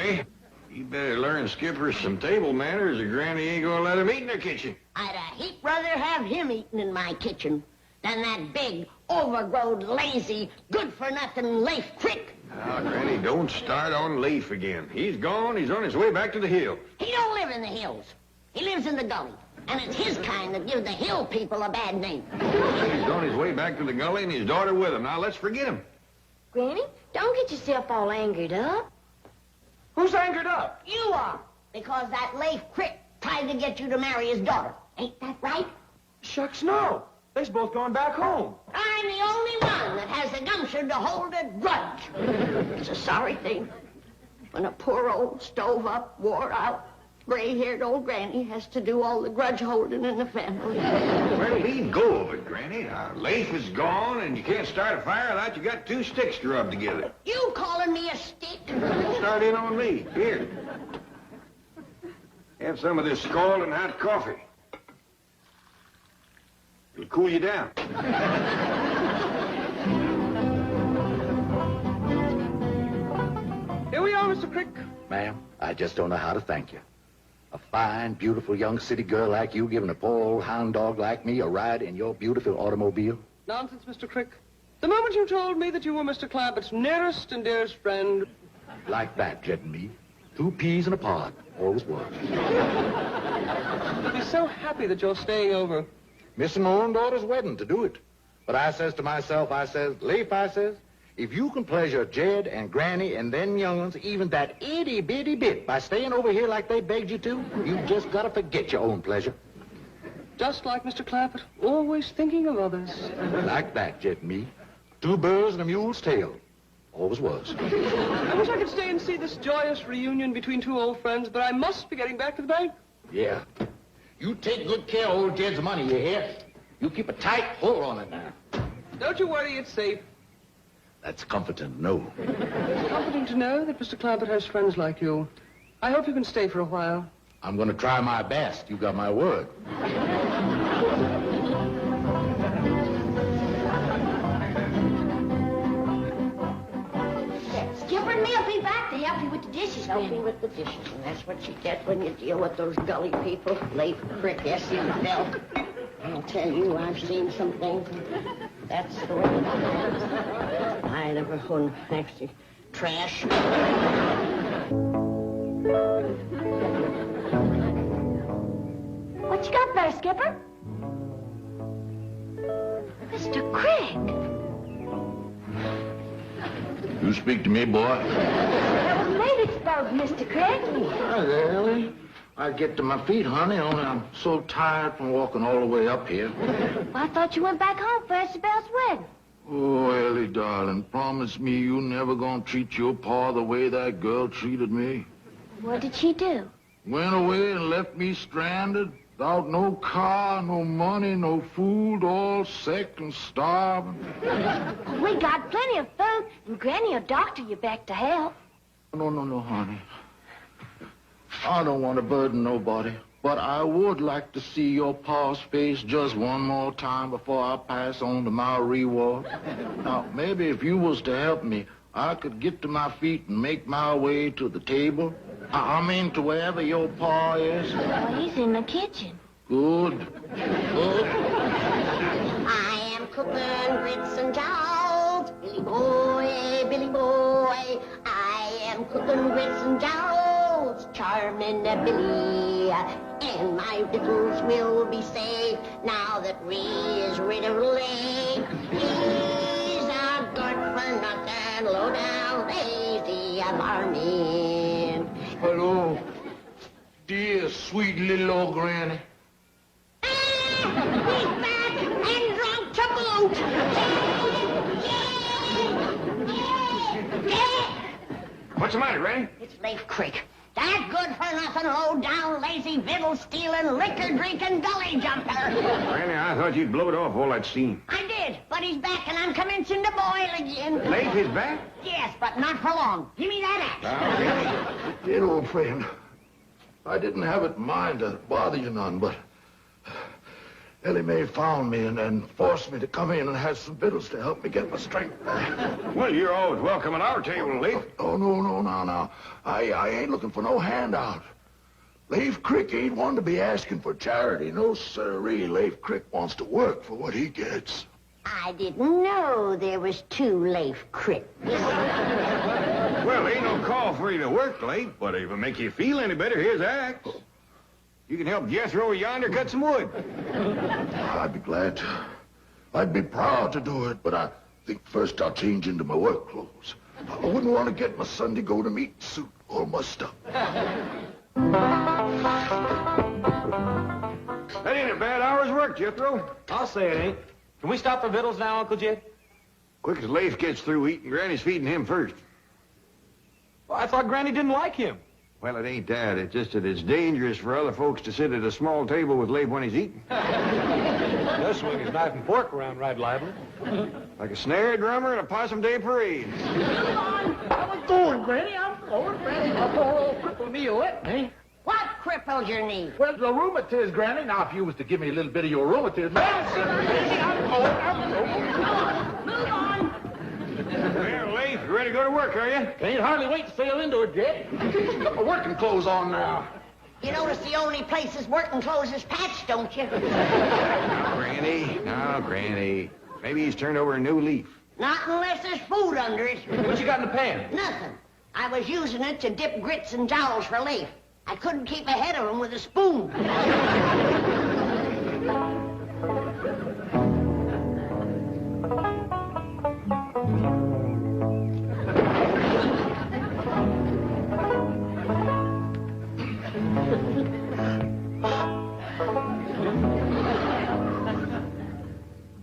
Ray. You better learn Skipper some table manners or Granny ain't gonna let him eat in the kitchen. I'd a heap rather have him eating in my kitchen than that big, overgrown, lazy, good-for-nothing Leif Crick. Now, Granny, don't start on Leif again. He's gone. He's on his way back to the hill. He don't live in the hills. He lives in the gully. And it's his kind that give the hill people a bad name. He's on his way back to the gully and his daughter with him. Now, let's forget him. Granny, don't get yourself all angered up. Who's angered up? You are, because that Leif Crick tried to get you to marry his daughter. Ain't that right? Shucks, no. They's both going back home. I'm the only one that has the gumption to hold a grudge. It's a sorry thing when a poor old stove-up, wore-out, gray-haired old granny has to do all the grudge holding in the family. Well, leave go of it, Granny. Now, Leif is gone, and you can't start a fire without you got two sticks to rub together. You calling me a stick? Start in on me. Here. Have some of this scalding hot coffee. It'll cool you down. Here we are, Mr. Crick. Ma'am, I just don't know how to thank you. A fine, beautiful young city girl like you giving a poor old hound dog like me a ride in your beautiful automobile? Nonsense, Mr. Crick. The moment you told me that you were Mr. Clabbett's nearest and dearest friend... Like that, Jed and me. Two peas in a pod. Always was. I'll be so happy that you're staying over. Missing my own daughter's wedding to do it. But I says to myself, I says, Leif, I says, if you can pleasure Jed and Granny and them young'uns even that itty-bitty bit by staying over here like they begged you to, you just gotta forget your own pleasure. Just like Mr. Clabbett, always thinking of others. Like that, Jed and me. Two birds and a mule's tail. Always was. I wish I could stay and see this joyous reunion between two old friends, but I must be getting back to the bank. Yeah. You take good care of old Jed's money, you hear? You keep a tight hold on it now. Don't you worry, it's safe. That's comforting to know. It's comforting to know that Mr. Clabbett has friends like you. I hope you can stay for a while. I'm going to try my best. You got my word. Skipper and me'll be back to help you with the dishes, Help me Granny. with the dishes, and that's what you get when you deal with those gully people. Leif Crick, S.E.L. I'll tell you, I've seen some things. That's the way it is. I never won actually trash. What you got there, Skipper? Mr. Crick. You speak to me, boy. That was Lady's boat, Mr. Crick. Hi there, Ellie. I get to my feet, honey, only I'm so tired from walking all the way up here. Well, I thought you went back home for Isabel's wedding. Oh, Ellie, darling, promise me you never gonna treat your pa the way that girl treated me. What did she do? Went away and left me stranded, without no car, no money, no food, all sick and starving. Well, we got plenty of food, and Granny will doctor you back to health. No, honey. I don't want to burden nobody, but I would like to see your pa's face just one more time before I pass on to my reward. Now, maybe if you was to help me, I could get to my feet and make my way to the table. I mean, to wherever your pa is. Well, he's in the kitchen. Good. I am cooking grits and jowls, Billy boy, Billy boy. I am cooking grits and jowls, charming Billy. And my victuals will be safe now that Ray is rid of Leif. He's a good-for-nothing, low-down, lazy varmint. Hello, dear, sweet little old Granny. He's back and drunk to boot. What's the matter, Granny? It's Leif Crick. That good-for-nothing, low-down, lazy, victual-stealing, liquor-drinking gully jumper. Granny, I thought you'd blow it off all that steam. I did, but he's back and I'm commencing to boil again. Leif is back? Yes, but not for long. Give me that axe. Now, Granny. Dear old friend, I didn't have it in mind to bother you none, but Ellie Mae found me and forced me to come in and have some victuals to help me get my strength back. Well, you're always welcome at our table, Leif. Oh, no. I ain't looking for no handout. Leif Crick ain't one to be asking for charity. No, sirree. Leif Crick wants to work for what he gets. I didn't know there was two Leif Cricks. Well, ain't no call for you to work, Leif, but if it make you feel any better, here's an axe. You can help Jethro yonder cut some wood. I'd be glad to. I'd be proud to do it, but I think first I'll change into my work clothes. I wouldn't want to get my Sunday go-to-meeting suit all mussed up. That ain't a bad hour's work, Jethro. I'll say it ain't. Can we stop for victuals now, Uncle Jed? Quick as Leif gets through eating, Granny's feeding him first. Well, I thought Granny didn't like him. Well, it ain't that. It's just that it's dangerous for other folks to sit at a small table with Leif when he's eating. Does swing his knife and fork around right lively. Like a snare drummer at a Possum Day parade. I'm going, Granny. I'm going, Granny. My poor old crippled knee let me. What crippled your knee? Well, the rheumatism, Granny. Now, if you was to give me a little bit of your rheumatism... I'm going. Move on. Well, Leif, you ready to go to work, are you? Can't hardly wait to sail into it, Jed. Got my working clothes on now. You notice the only place his working clothes is patched, don't you? Now, Granny. Maybe he's turned over a new leaf. Not unless there's food under it. What you got in the pan? Nothing. I was using it to dip grits and jowls for Leif. I couldn't keep ahead of him with a spoon.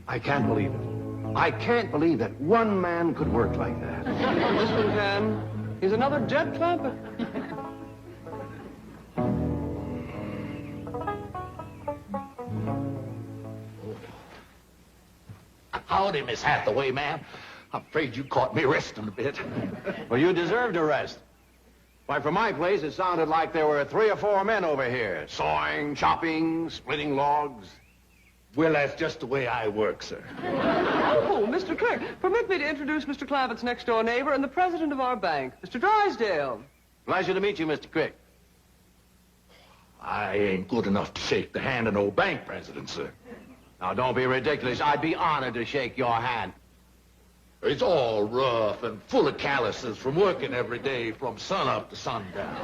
I can't believe it. I can't believe that one man could work like that. This one can. He's another Jed Clampett. Howdy, Miss Hathaway, ma'am. I'm afraid you caught me resting a bit. Well, you deserve to rest. Why, from my place, it sounded like there were 3 or 4 men over here, sawing, chopping, splitting logs. Well, that's just the way I work, sir. Oh, Mr. Crick, permit me to introduce Mr. Clampett's next-door neighbor and the president of our bank, Mr. Drysdale. Pleasure to meet you, Mr. Crick. I ain't good enough to shake the hand of no bank president, sir. Now, don't be ridiculous. I'd be honored to shake your hand. It's all rough and full of calluses from working every day from sunup to sundown.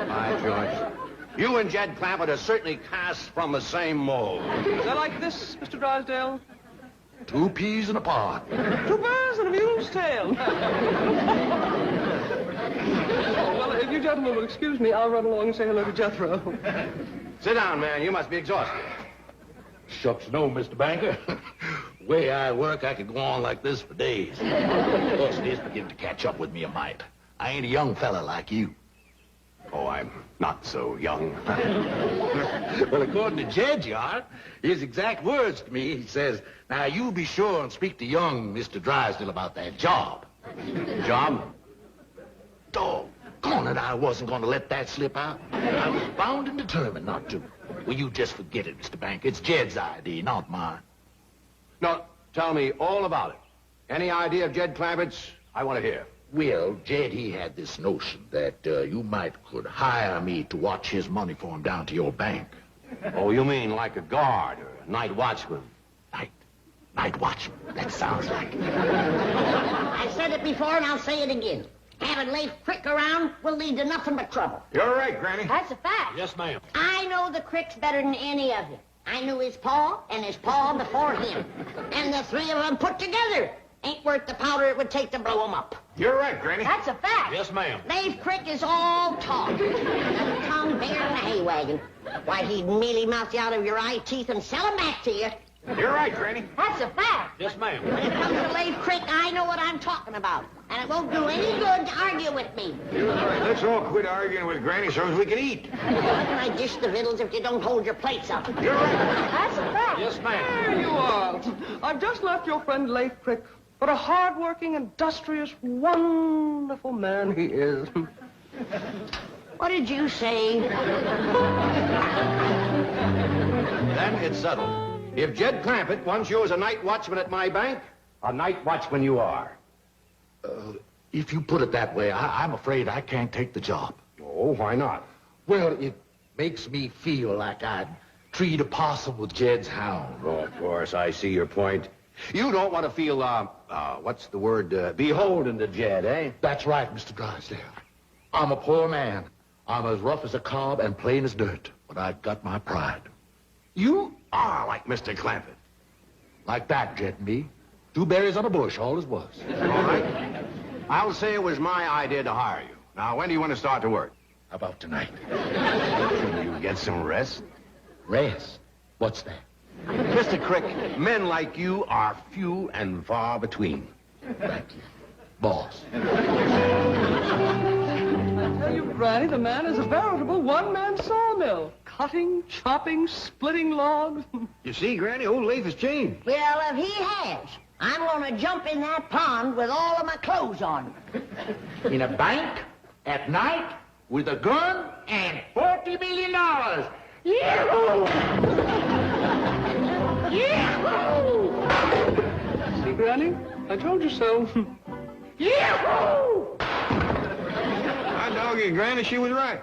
By George. You and Jed Clampett are certainly cast from the same mold. Is that like this, Mr. Drysdale? 2 peas in a pod. 2 bears and a mule's tail. Well, if you gentlemen will excuse me, I'll run along and say hello to Jethro. Sit down, man. You must be exhausted. Shucks no, Mr. Banker. Way I work, I could go on like this for days. Of course, it is beginning to catch up with me a mite. I ain't a young fella like you. Oh, I'm not so young. Well, according to Jed, you are. His exact words to me, he says, now, you be sure and speak to young Mr. Drysdale about that job. Job? Doggone it, I wasn't going to let that slip out. I was bound and determined not to. Well, you just forget it, Mr. Banker. It's Jed's idea, not mine. No, tell me all about it. Any idea of Jed Clampett's? I want to hear. Well, Jed, he had this notion that you could hire me to watch his money for him down to your bank. Oh, you mean like a guard or a night watchman? Night watchman. That sounds like it. I said it before and I'll say it again. Having Leif Crick around will lead to nothing but trouble. You're right, Granny. That's a fact. Yes, ma'am. I know the Cricks better than any of you. I knew his pa and his pa before him. And the 3 of them put together ain't worth the powder it would take to blow them up. You're right, Granny. That's a fact. Yes, ma'am. Leif Crick is all talk. A tongue bigger than a hay wagon. Why, he'd mealy-mouth you out of your eye teeth and sell 'em back to you. You're right, Granny. That's a fact. Yes, ma'am. When it comes to Leif Crick, I know what I'm talking about. And it won't do any good to argue with me. You're right. Let's all quit arguing with Granny so as we can eat. How can I dish the victuals if you don't hold your plates up? You're right. That's a fact. Yes, ma'am. There you are. I've just left your friend Leif Crick. What a hard-working, industrious, wonderful man he is. What did you say? Then it's settled. If Jed Clampett wants you as a night watchman at my bank, a night watchman you are. If you put it that way, I'm afraid I can't take the job. Oh, why not? Well, it makes me feel like I'd treat a possum with Jed's hound. Oh, of course, I see your point. You don't want to feel, what's the word, beholden to Jed, eh? That's right, Mr. Drysdale. I'm a poor man. I'm as rough as a cob and plain as dirt, but I've got my pride. You are like Mr. Clampett. Like that, Jed and me. Two berries on a bush, all as was. All right. I'll say it was my idea to hire you. Now, when do you want to start to work? How about tonight? Can you get some rest? Rest? What's that? Mr. Crick, men like you are few and far between. Thank you. Boss. I tell you, Granny, the man is a veritable one-man sawmill. Cutting, chopping, splitting logs. You see, Granny, old Leif has changed. Well, if he has, I'm going to jump in that pond with all of my clothes on. In a bank, at night, with a gun, and $40 million. Yahoo! Yahoo! See, Granny? I told you so. Yahoo! I dog you, Granny, she was right.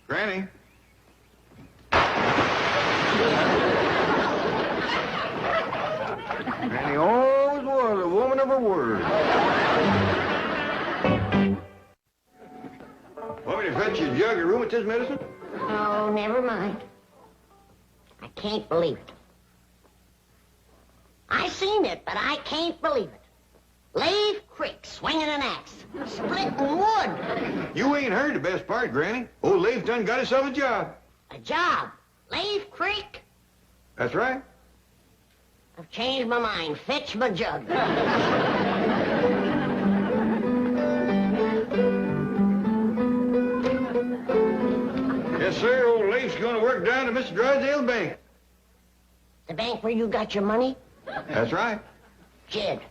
Granny. Granny always was a woman of her word. Want me to fetch you a jug of rheumatism medicine? Oh, never mind. I can't believe it. I seen it, but I can't believe it. Leif Crick swinging an axe, splitting wood. You ain't heard the best part, Granny. Old Leif done got himself a job. A job. Leif Crick? That's right. I've changed my mind. Fetch my jug. Yes, sir. Old Leif's going to work down to Mr. Drysdale's bank. The bank where you got your money? That's right. Jed,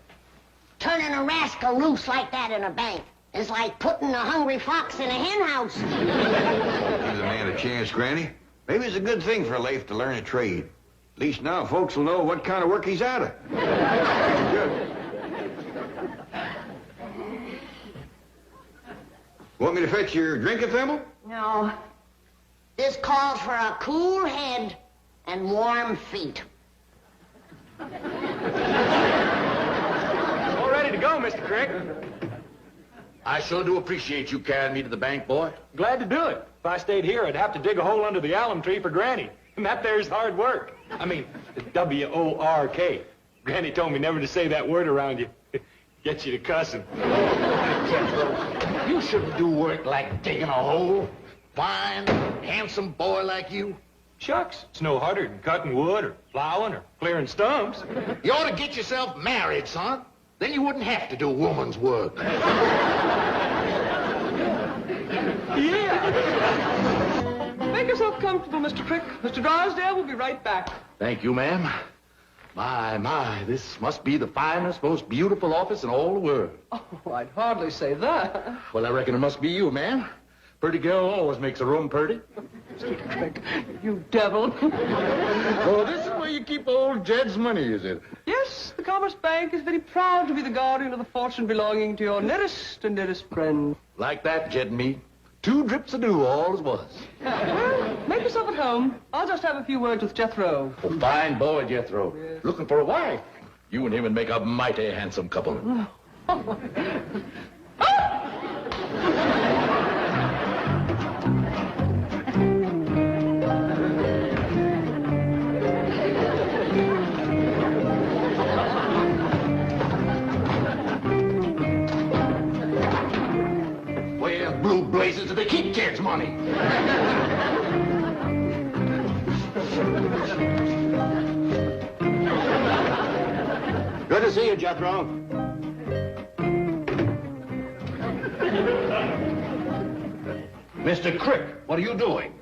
turning a rascal loose like that in a bank is like putting a hungry fox in a hen house. Give the man a chance, Granny. Maybe it's a good thing for Leif to learn a trade. At least now folks will know what kind of work he's out of. Good. Want me to fetch your drinking thimble? No. This calls for a cool head and warm feet. All ready to go, Mr. Crick. I sure do appreciate you carrying me to the bank, boy. Glad to do it. If I stayed here, I'd have to dig a hole under the alum tree for Granny. And that there's hard work. I mean, W-O-R-K. Granny told me never to say that word around you. Gets you to cussing. Jethro, you shouldn't do work like digging a hole. Fine, handsome boy like you. Shucks, it's no harder than cutting wood or plowing or clearing stumps. You ought to get yourself married, son. Then you wouldn't have to do woman's work. Yeah. Make yourself comfortable, Mr. Crick. Mr. Drysdale will be right back. Thank you, ma'am. My, this must be the finest, most beautiful office in all the world. Oh, I'd hardly say that. Well, I reckon it must be you, ma'am. Pretty girl always makes a room pretty. Mr. Crick, you devil. Oh, this is where you keep old Jed's money, is it? Yes, the Commerce Bank is very proud to be the guardian of the fortune belonging to your nearest and dearest friend. Like that, Jed and me. 2 drips of dew, all as was. Well, make yourself at home. I'll just have a few words with Jethro. A fine boy, Jethro. Yes. Looking for a wife. You and him would make a mighty handsome couple. Well, blue blazes, do they keep Jed's money? Good to see you, Jethro. Mr. Crick, what are you doing?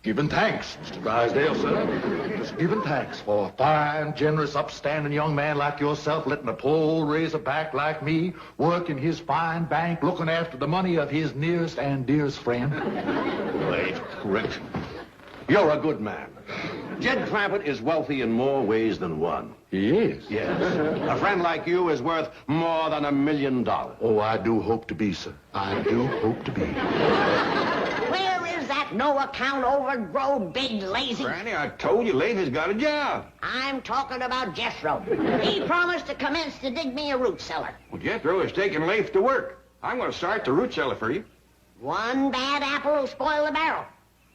Giving thanks, Mr. Drysdale, sir. Just giving thanks for a fine, generous, upstanding young man like yourself letting a poor old razorback like me work in his fine bank looking after the money of his nearest and dearest friend. Wait, Crick. You're a good man. Jed Clampett is wealthy in more ways than one. He is? Yes. A friend like you is worth more than $1 million. Oh, I do hope to be, sir. I do hope to be. Where is that no-account, overgrow, big, lazy? Granny, I told you Leif has got a job. I'm talking about Jethro. He promised to commence to dig me a root cellar. Well, Jethro is taking Leif to work. I'm going to start the root cellar for you. One bad apple will spoil the barrel.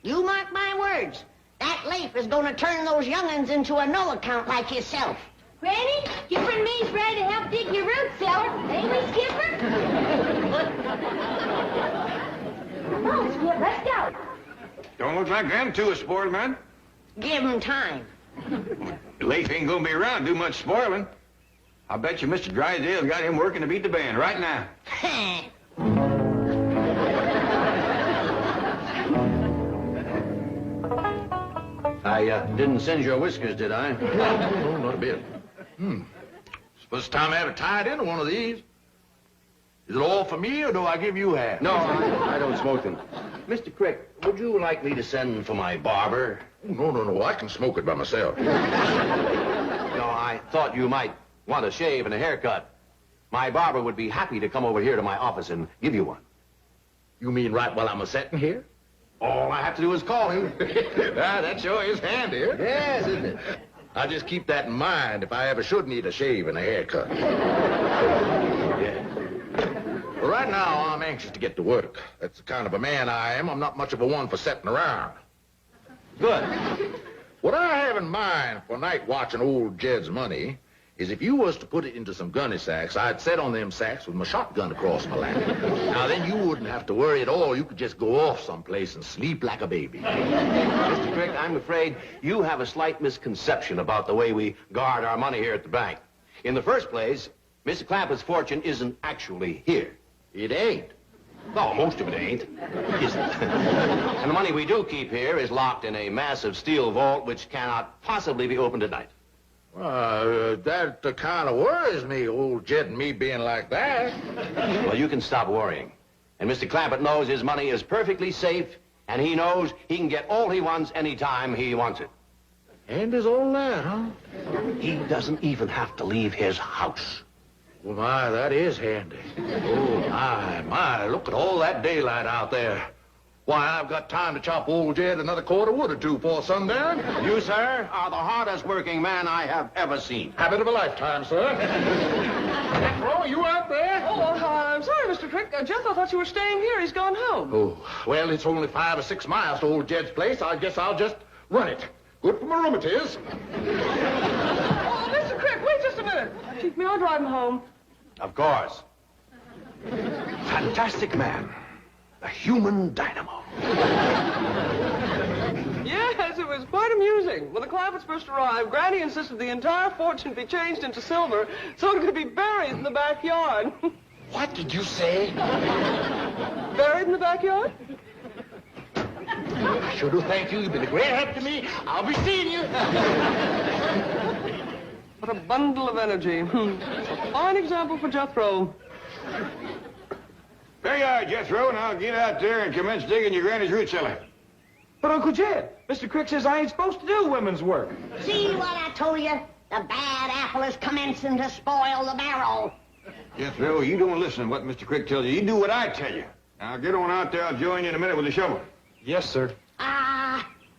You mark my words. That Leif is going to turn those young'uns into a no-account like yourself. Granny, Skipper and me's ready to help dig your root cellar. Ain't we, Skipper? Come on, Skip, let's go. Don't look like them two are spoiled, man. Give him time. Leif ain't going to be around to do much spoiling. I bet you Mr. Drysdale's got him working to beat the band right now. I didn't singe your whiskers, did I? No, not a bit. First time I ever tied into one of these. Is it all for me, or do I give you half? No, I don't smoke them. Mr. Crick, would you like me to send for my barber? No. I can smoke it by myself. No, I thought you might want a shave and a haircut. My barber would be happy to come over here to my office and give you one. You mean right while I'm a-setting here? All I have to do is call him. That sure is handy. Yes, isn't it? I just keep that in mind if I ever should need a shave and a haircut. Yeah. Well, right now, I'm anxious to get to work. That's the kind of a man I am. I'm not much of a one for sitting around. Good. What I have in mind for night watching old Jed's money is if you was to put it into some gunny sacks, I'd set on them sacks with my shotgun across my lap. Now, then you wouldn't have to worry at all. You could just go off someplace and sleep like a baby. Mr. Crick, I'm afraid you have a slight misconception about the way we guard our money here at the bank. In the first place, Mr. Clampett's fortune isn't actually here. It ain't. No, most of it ain't. Isn't. And the money we do keep here is locked in a massive steel vault which cannot possibly be opened at night. That kind of worries me, old Jed and me being like that. Well, you can stop worrying. And Mr. Clampett knows his money is perfectly safe, and he knows he can get all he wants anytime he wants it. And is all that, huh? He doesn't even have to leave his house. Well, my, that is handy. Oh, my, look at all that daylight out there. Why, I've got time to chop old Jed another cord of wood or two before sundown. You, sir, are the hardest working man I have ever seen. Habit of a lifetime, sir. Jethro, you out there? Oh, I'm sorry, Mr. Crick. Jethro thought you were staying here. He's gone home. Oh, well, it's only 5 or 6 miles to old Jed's place. I guess I'll just run it. Good for my rheumatiz. Oh, Mr. Crick, wait just a minute. Chief, may I drive him home? Of course. Fantastic man. A human dynamo. Yes, it was quite amusing. When the Clampetts first arrived, Granny insisted the entire fortune be changed into silver so it could be buried in the backyard. What did you say? Buried in the backyard? I sure do thank you. You've been a great help to me. I'll be seeing you. What a bundle of energy. A fine example for Jethro. There you are, Jethro. Now get out there and commence digging your granny's root cellar. But, Uncle Jed, Mr. Crick says I ain't supposed to do women's work. See what I told you? The bad apple is commencing to spoil the barrel. Jethro, you don't listen to what Mr. Crick tells you. You do what I tell you. Now get on out there. I'll join you in a minute with the shovel. Yes, sir.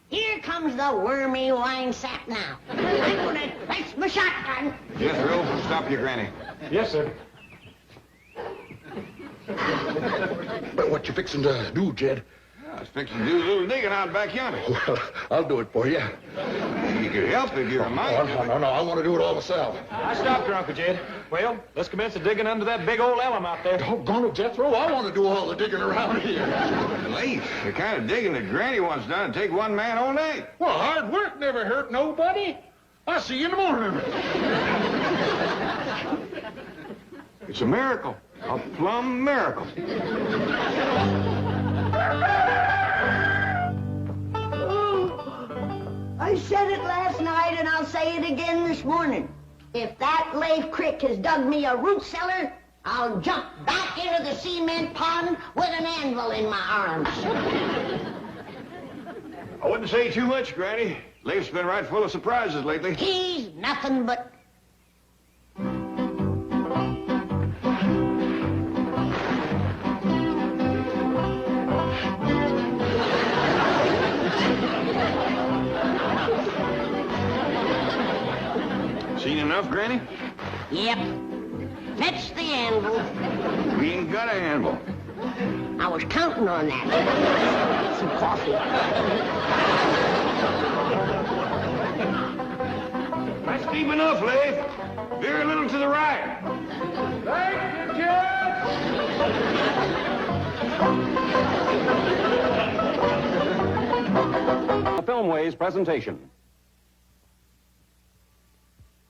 Here comes the wormy wine sap now. I'm gonna fetch my shotgun. Jethro, stop your granny. Yes, sir. But what you fixing to do, Jed? I was fixing to do a little digging out back yonder. Well, I'll do it for you. You could help if you're a mite. No, I want to do it all myself. I stopped her, Uncle Jed. Well, let's commence the digging under that big old elm out there. Doggone it, Jethro. I want to do all the digging around here. Leif, the kind of digging that Granny wants done take one man all night. Well, hard work never hurt nobody. I'll see you in the morning. It's a miracle. A plumb miracle. I said it last night and I'll say it again this morning. If that Leif Crick has dug me a root cellar, I'll jump back into the cement pond with an anvil in my arms. I wouldn't say too much, Granny. Leif's been right full of surprises lately. He's nothing but... Seen enough, Granny? Yep. Fetch the anvil. We ain't got a anvil. I was counting on that. Get some coffee. That's deep enough, Leif. Veer a little to the right. Thank you, kids! A Filmways presentation.